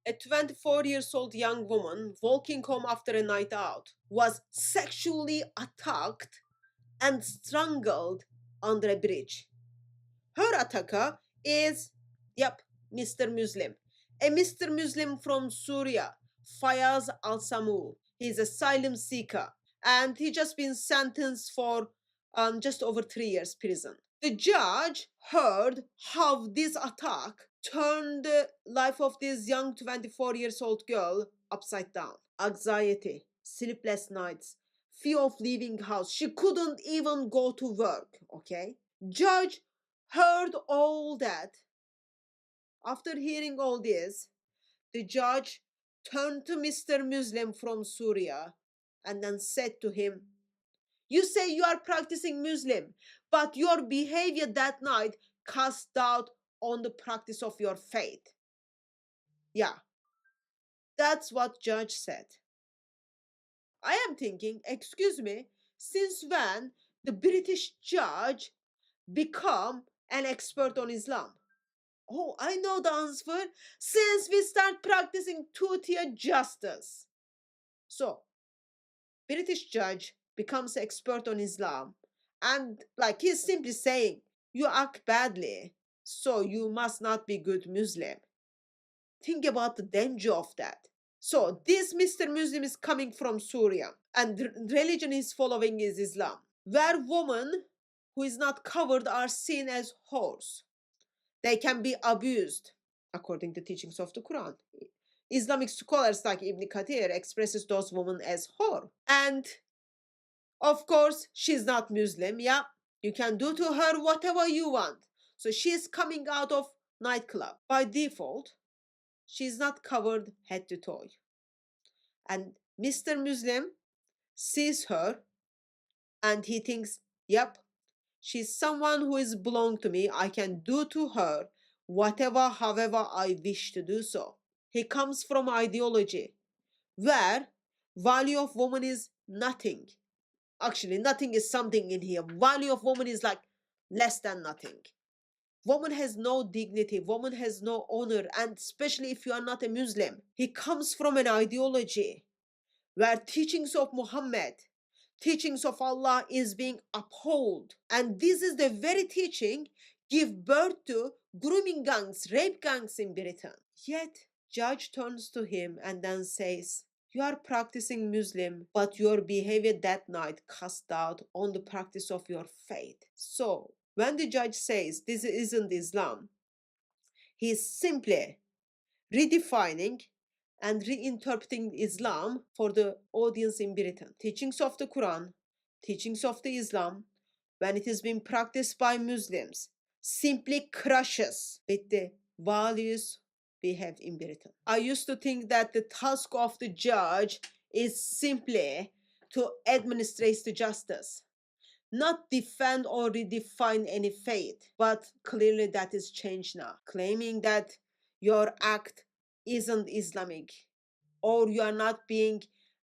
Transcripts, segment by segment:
A 24 years old young woman walking home after a night out was sexually attacked and strangled under a bridge. Her attacker is, yep, Mr. Muslim. A Mr. Muslim from Syria, Fayaz Al Samu. He's asylum seeker and he just been sentenced for just over 3 years prison. The judge heard how this attack turned the life of this young 24 years old girl upside down. Anxiety, sleepless nights, fear of leaving house. She couldn't even go to work, okay? Judge heard all that. After hearing all this, the judge turned to Mr. Muslim from Syria and then said to him, "You say you are practicing Muslim, but your behavior that night cast doubt on the practice of your faith." Yeah, that's what judge said. I am thinking, excuse me, since when the British judge become an expert on Islam? Oh, I know the answer. Since we start practicing two-tier justice. So, British judge becomes expert on Islam and like he's simply saying, you act badly, so you must not be good Muslim. Think about the danger of that. So, this Mr. Muslim is coming from Syria and the religion he's following is Islam, where women who is not covered are seen as whores. They can be abused according to teachings of the Quran. Islamic scholars like Ibn Kathir expresses those women as whore. And of course, she's not Muslim. Yeah, you can do to her whatever you want. So she's coming out of nightclub. By default, she's not covered head to toe. And Mr. Muslim sees her and he thinks, yep, she's someone who is belong to me. I can do to her whatever, however I wish to do so. He comes from ideology where value of woman is nothing. Actually, nothing is something in here. Value of woman is like less than nothing. Woman has no dignity. Woman has no honor. And especially if you are not a Muslim. He comes from an ideology where teachings of Muhammad, teachings of Allah is being upheld. And this is the very teaching give birth to grooming gangs, rape gangs in Britain. Yet, judge turns to him and then says, you are practicing Muslim, but your behavior that night cast doubt on the practice of your faith. So, when the judge says this isn't Islam, he is simply redefining and reinterpreting Islam for the audience in Britain. Teachings of the Quran, teachings of the Islam, when it is being practiced by Muslims, simply crushes with the values we have in Britain. I used to think that the task of the judge is simply to administrate the justice, not defend or redefine any faith. But clearly that is changed now, claiming that your act isn't Islamic or you are not being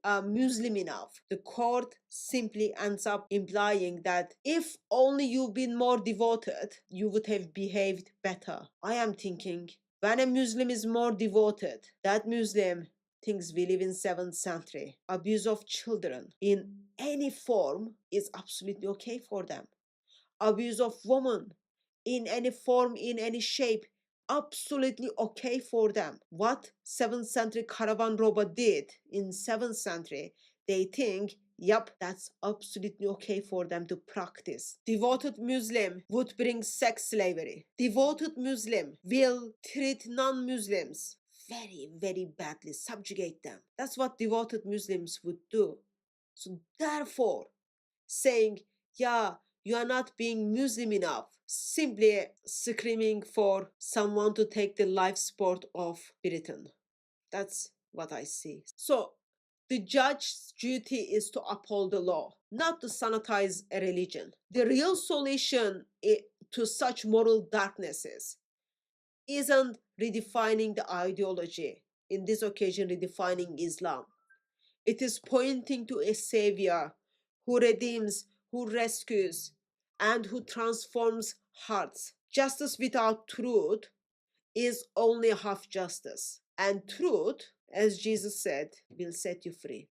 Muslim enough. The court simply ends up implying that if only you've been more devoted, you would have behaved better. I am thinking, when a Muslim is more devoted, that Muslim thinks we live in 7th century. Abuse of children in any form is absolutely okay for them. Abuse of women in any form, in any shape, absolutely okay for them. What 7th century caravan robber did in 7th century, they think, yep, that's absolutely okay for them to practice. Devoted Muslim would bring sex slavery. Devoted Muslim will treat non-Muslims very, very badly, subjugate them. That's what devoted Muslims would do. So therefore, saying, yeah, you are not being Muslim enough, simply screaming for someone to take the life support of Britain. That's what I see. So the judge's duty is to uphold the law, not to sanitize a religion. The real solution to such moral darknesses isn't redefining the ideology, in this occasion redefining Islam. It is pointing to a savior who redeems, who rescues, and who transforms hearts. Justice without truth is only half justice. And truth, as Jesus said, will set you free.